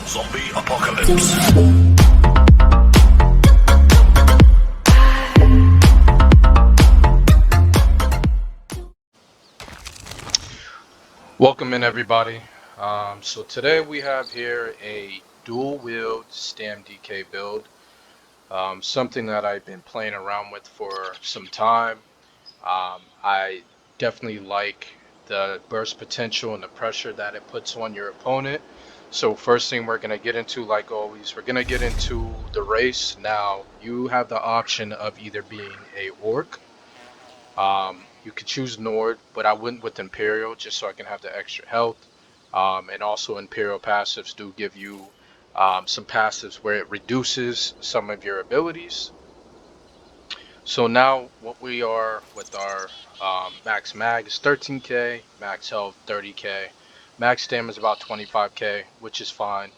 Zombie apocalypse. Welcome in everybody. So today we have here a dual wield Stam DK build, something that I've been playing around with for some time. I definitely like the burst potential and the pressure that it puts on your opponent. So first thing we're going to get into, like always, we're going to get into the race. Now you have the option of either being a orc. You could choose Nord, but I wouldn't with Imperial just so I can have the extra health. And also Imperial passives do give you some passives where it reduces some of your abilities. So now what we are with our max mag is 13k, max health 30k, max damage is about 25k, which is fine.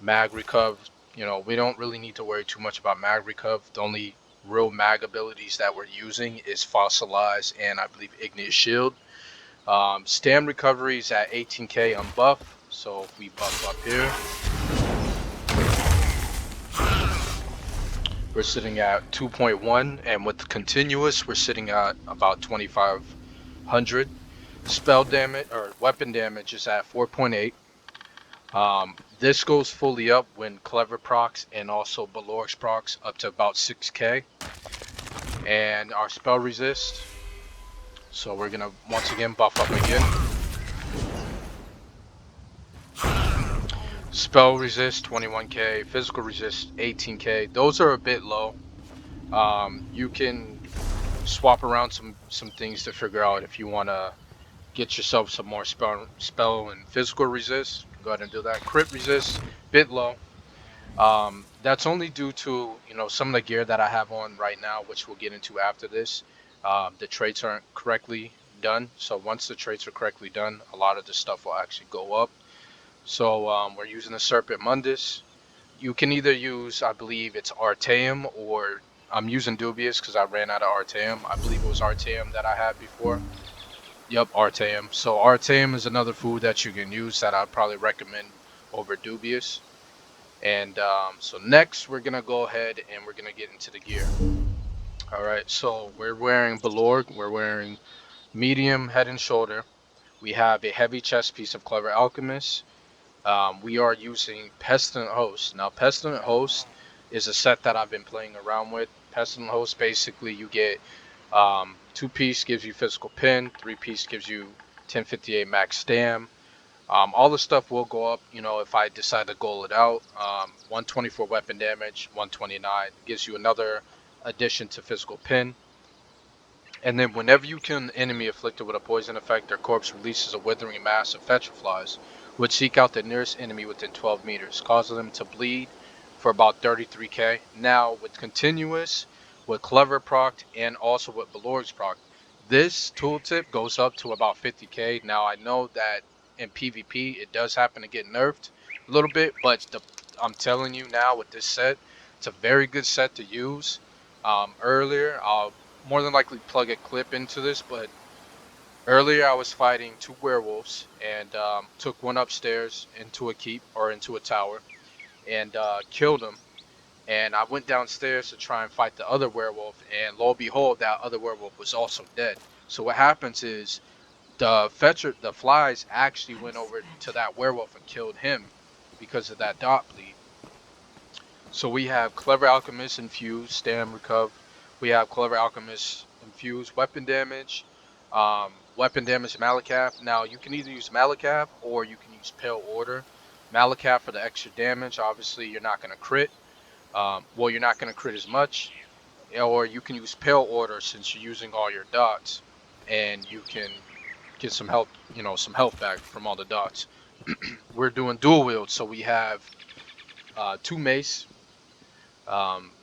Mag recuv, we don't really need to worry too much about mag recuv. The only real mag abilities that we're using is fossilize and I believe igneous shield. Stam recovery is at 18k on buff, so if we buff up here, we're sitting at 2.1, and with continuous we're sitting at about 2500. Spell damage or weapon damage is at 4.8. This goes fully up when Clever procs and also Balorix procs up to about 6k. And our spell resist, so we're gonna once again buff up again. Spell resist 21k, physical resist 18k. Those are a bit low. You can swap around some things to figure out if you want to get yourself some more spell and physical resist. Go ahead and do that. Crit resist, bit low. That's only due to some of the gear that I have on right now, which we'll get into after this. The traits aren't correctly done, so once the traits are correctly done, a lot of the stuff will actually go up. So we're using the Serpent Mundus. You can either use, I believe it's Artaeum, or I'm using Dubious because I ran out of Artaeum. I believe it was Artaeum that I had before. Yep, Artaeum. So Artaeum is another food that you can use that I'd probably recommend over Dubious. And so next we're gonna go ahead and we're gonna get into the gear. All right, so we're wearing Balorg, we're wearing medium head and shoulder. We have a heavy chest piece of Clever Alchemist. We are using Pestilent Host. Now Pestilent Host is a set that I've been playing around with. Pestilent Host, basically you get 2-piece gives you physical pin, 3-piece gives you 1058 max stam. All the stuff will go up, if I decide to goal it out. 124 weapon damage, 129 gives you another addition to physical pin. And then whenever you kill an enemy afflicted with a poison effect, their corpse releases a withering mass of petriflies, which seek out the nearest enemy within 12 meters, causing them to bleed for about 33k. Now with continuous, with clever proc, and also with Balor's proc, this tooltip goes up to about 50k. Now I know that in PvP it does happen to get nerfed a little bit, but I'm telling you now with this set, it's a very good set to use. Earlier, I'll more than likely plug a clip into this, but earlier I was fighting 2 werewolves and took one upstairs into a keep or into a tower and killed him. And I went downstairs to try and fight the other werewolf, and lo and behold, that other werewolf was also dead. So what happens is the flies actually went over to that werewolf and killed him because of that dot bleed. So we have Clever Alchemist infused, Stam Recuv. We have Clever Alchemist infused weapon damage. Weapon damage Malakath. Now you can either use Malakath or you can use Pale Order. Malakath for the extra damage. Obviously you're not going to crit. Well, you're not going to crit as much. Or you can use Pale Order since you're using all your dots. And you can get some help, some health back from all the dots. We're doing dual wield. So we have 2 mace.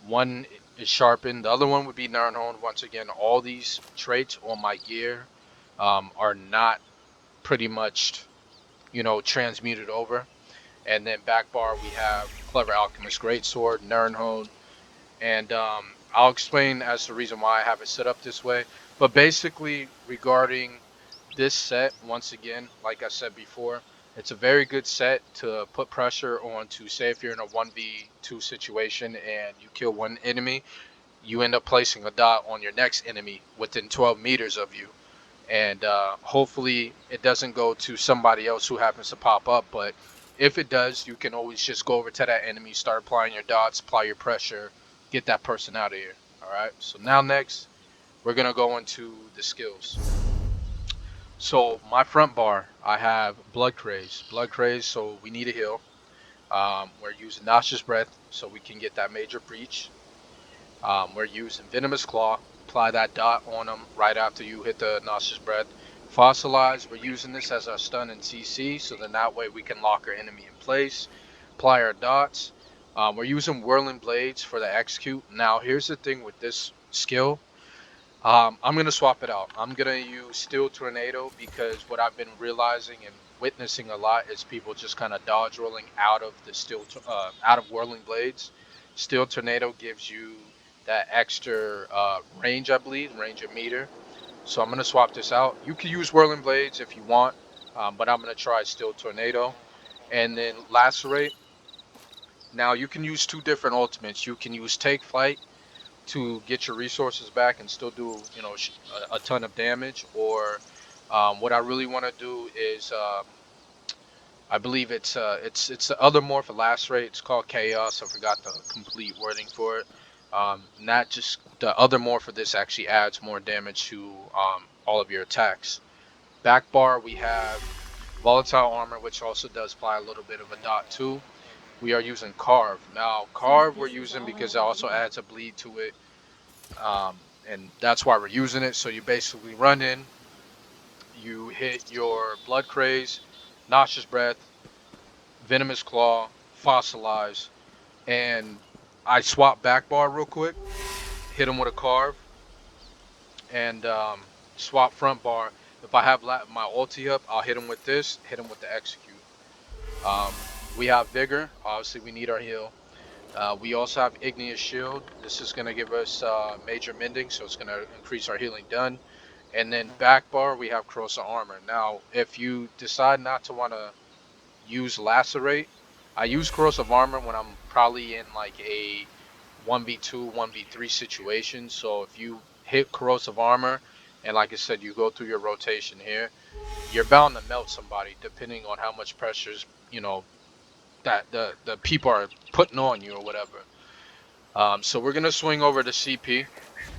One is sharpened. The other one would be Nirnhorn. Once again, all these traits on my gear are not pretty much, transmuted over. And then back bar, we have Clever Alchemist Greatsword, Nirnhorn, and I'll explain as the reason why I have it set up this way. But basically, regarding this set, once again, like I said before, It's a very good set to put pressure on to, say if you're in a 1v2 situation and you kill one enemy, you end up placing a dot on your next enemy within 12 meters of you. And hopefully it doesn't go to somebody else who happens to pop up, but if it does, you can always just go over to that enemy, start applying your dots, apply your pressure, get that person out of here. All right, so now next we're gonna go into the skills. So my front bar, I have blood craze. Blood craze, so we need a heal. We're using nauseous breath, so we can get that major breach. We're using venomous claw. Apply that dot on them right after you hit the nauseous breath. Fossilize, we're using this as our stun and CC, so then that way we can lock our enemy in place. Apply our dots. We're using whirling blades for the execute. Now here's the thing with this skill. I'm gonna swap it out. I'm gonna use Steel Tornado because what I've been realizing and witnessing a lot is people just kind of dodge rolling out of the out of Whirling Blades. Steel Tornado gives you that extra range, I believe, range of meter. So I'm gonna swap this out. You can use Whirling Blades if you want, but I'm gonna try Steel Tornado, and then Lacerate. Now you can use two different ultimates. You can use Take Flight to get your resources back and still do a ton of damage, or what I really want to do is I believe it's the other morph of Lacerate. It's called Chaos. I forgot the complete wording for it. Not just the other morph for this actually adds more damage to all of your attacks. Back bar we have Volatile Armor, which also does apply a little bit of a dot too. We are using Carve. Now Carve we're using because it also adds a bleed to it, and that's why we're using it. So you basically run in, you hit your blood craze, nauseous breath, venomous claw, fossilize, and I swap back bar real quick, hit him with a carve, and swap front bar. If I have my ulti up, I'll hit him with this, hit him with the execute. Um, we have vigor. Obviously, we need our heal. We also have Igneous Shield. This is going to give us major mending, so it's going to increase our healing done. And then back bar, we have Corrosive Armor. Now, if you decide not to want to use Lacerate, I use Corrosive Armor when I'm probably in like a 1v2, 1v3 situation. So if you hit Corrosive Armor, and like I said, you go through your rotation here, you're bound to melt somebody depending on how much pressures, that the people are putting on you or whatever. So we're gonna swing over to CP.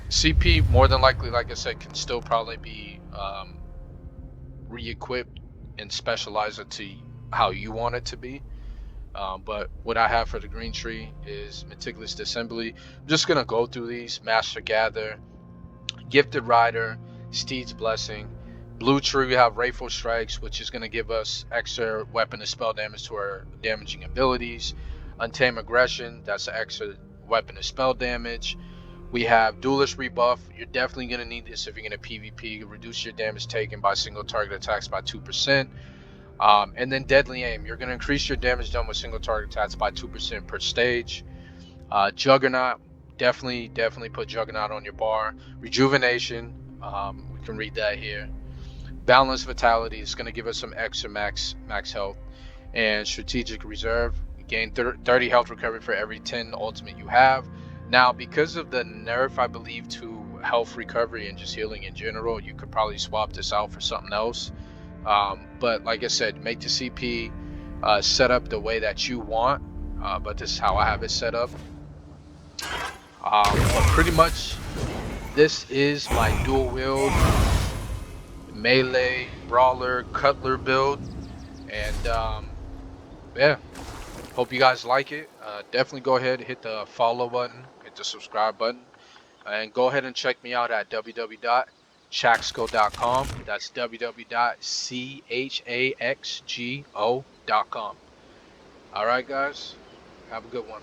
CP more than likely, like I said, can still probably be re-equipped and specialize it to how you want it to be. But what I have for the green tree is Meticulous Assembly. I'm just gonna go through these: Master Gather, Gifted Rider, Steed's Blessing. Blue tree we have Rayful Strikes, which is going to give us extra weapon and spell damage to our damaging abilities. Untamed Aggression, that's an extra weapon and spell damage. We have Duelist Rebuff. You're definitely going to need this if you're going to PvP. Reduce your damage taken by single target attacks by 2%. And then Deadly Aim. You're going to increase your damage done with single target attacks by 2% per stage. Juggernaut. Definitely put Juggernaut on your bar. Rejuvenation. We can read that here. Balanced Vitality is going to give us some extra max health. And Strategic Reserve, you gain 30 health recovery for every 10 ultimate you have. Now, because of the nerf, I believe, to health recovery and just healing in general, you could probably swap this out for something else. But like I said, make the CP set up the way that you want. But this is how I have it set up. But pretty much, this is my dual wield melee brawler cutler build, and yeah, hope you guys like it. Definitely go ahead, hit the follow button, hit the subscribe button, and go ahead and check me out at www.chaxco.com. That's www.chaxgo.com. All right, guys, have a good one.